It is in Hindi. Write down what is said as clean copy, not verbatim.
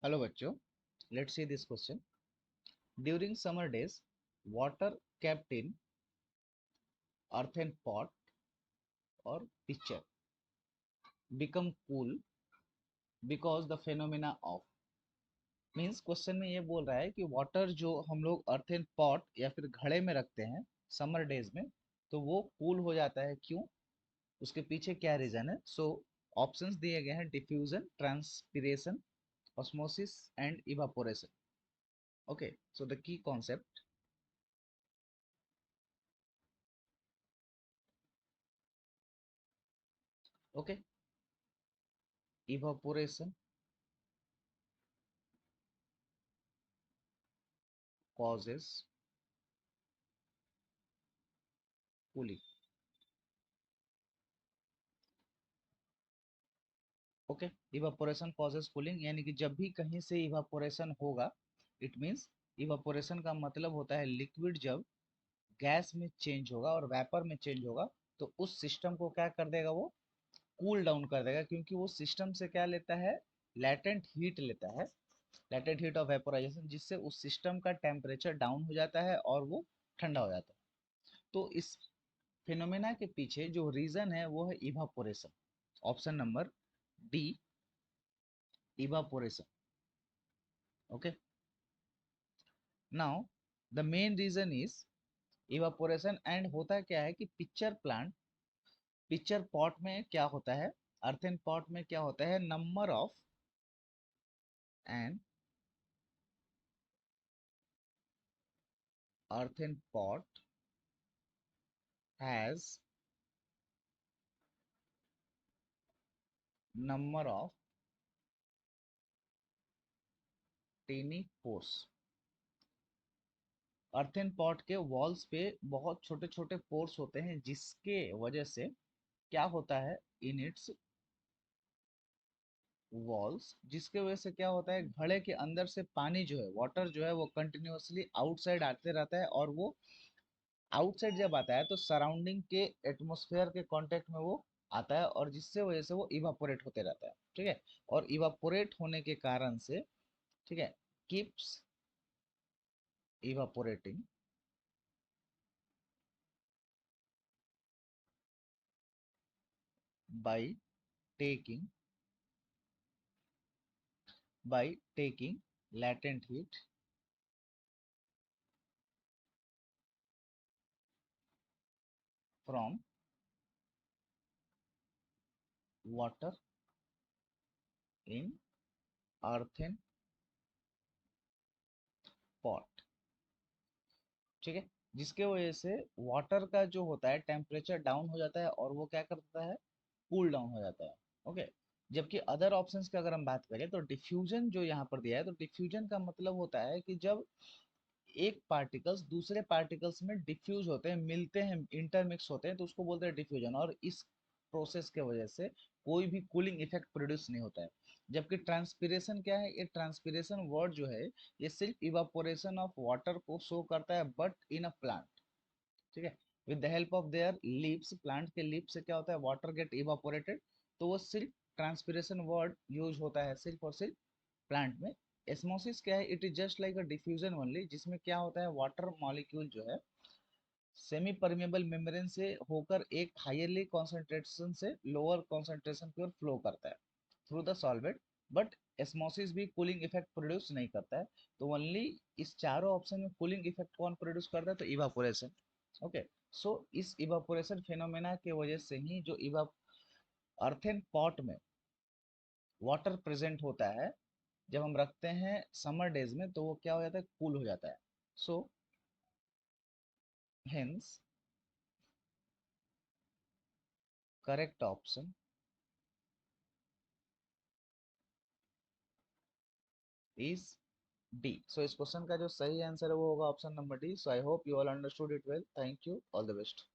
हेलो बच्चों, let's see this question. During summer days, water kept in earthen pot or pitcher become cool because the phenomena of. Means question में ये बोल रहा है कि वाटर जो हम लोग earthen pot या फिर घड़े में रखते हैं समर डेज में, तो वो कूल हो जाता है. क्यों? उसके पीछे क्या रीजन है? सो ऑप्शंस दिए गए हैं: diffusion, transpiration, osmosis and evaporation. Okay, so the key concept. Okay, evaporation causes cooling. Okay, evaporation causes cooling, यानी कि जब भी कहीं से इवापोरेशन होगा, इट मींस इवापोरेशन का मतलब होता है लिक्विड जब गैस में चेंज होगा और वेपर में चेंज होगा, तो उस सिस्टम को क्या कर देगा? वो कूल डाउन कर देगा, क्योंकि वो सिस्टम से क्या लेता है? लैटेंट हीट लेता है, लैटेंट हीट ऑफ वेपोराइजेशन, जिससे उस सिस्टम का टेम्परेचर डाउन हो जाता है और वो ठंडा हो जाता है. तो इस फिनोमेना के पीछे जो रीजन है वो है evaporation. Option number D, evaporation. Okay, now the main reason is evaporation. And होता क्या है कि पिक्चर प्लांट, पिक्चर पॉट में क्या होता है, अर्थन पॉट में क्या होता है, number of an earthen pot has number of tiny pores. Earthen pot के वॉल्स पे बहुत छोटे छोटे पोर्स होते हैं, जिसके वजह से क्या होता है, इन इट्स वॉल्स, जिसके वजह से क्या होता है, घड़े के अंदर से पानी जो है, वाटर जो है, वो कंटिन्यूअसली आउटसाइड आते रहता है. और वो आउटसाइड जब आता है तो सराउंडिंग के एटमॉस्फेयर के कांटेक्ट में वो आता है, और जिससे वजह से वो इवापोरेट होते रहता है. ठीक है, और इवापोरेट होने के कारण से, ठीक है, keeps evaporating by taking by taking latent heat from water in earthen pot. ठीक है, जिसके वजह से वाटर का जो होता है टेम्परेचर डाउन हो जाता है और वो क्या करता है, कूल डाउन हो जाता है. ओके, जबकि अदर ऑप्शंस की अगर हम बात करें तो डिफ्यूजन जो यहाँ पर दिया है, तो डिफ्यूजन का मतलब होता है कि जब एक पार्टिकल्स दूसरे पार्टिकल्स में डिफ्यूज होते हैं, मिलते हैं, इंटरमिक्स होते हैं, तो उसको बोलते हैं डिफ्यूजन. और इस प्रोसेस के वजह से कोई भी कूलिंग इफेक्ट प्रोड्यूस नहीं होता है. जबकि ट्रांसपिरेशन क्या है, ये ट्रांसपिरेशन वर्ड जो है, ये सिर्फ इवापोरेशन ऑफ वाटर को शो करता है, बट इन अ प्लांट. ठीक है, with the help of their leaves, plant के लीव से क्या होता है, वाटर गेट इवापोरेटेड. तो वो सिर्फ ट्रांसपिरेशन वर्ड यूज होता है सिर्फ और सिर्फ प्लांट में. एस्मोसिस क्या है, it is just like a diffusion only, जिसमें क्या होता है, वाटर मॉलिक्यूल जो है सेमी परमेबल मेम्ब्रेन से होकर एक हायरली कॉन्सेंट्रेशन से लोअर कॉन्सेंट्रेशन की ओर फ्लो करता है through the solvent. But osmosis भी कूलिंग इफेक्ट प्रोड्यूस नहीं करता है. तो ओनली इस चारों ऑप्शन में कूलिंग इफेक्ट कौन प्रोड्यूस करता है, तो इवापोरेशन. ओके, सो इस इवापोरेशन फिनोमेना के वजह से ही जो इवा अर्थन पॉट में वाटर प्रेजेंट होता है, जब हम रखते हैं समर डेज में, तो वो क्या हो जाता है, कूल हो जाता है. So hence correct option is D. So इस क्वेश्चन का जो सही आंसर है वो होगा option number D. So I hope you all understood it well. Thank you, all the best.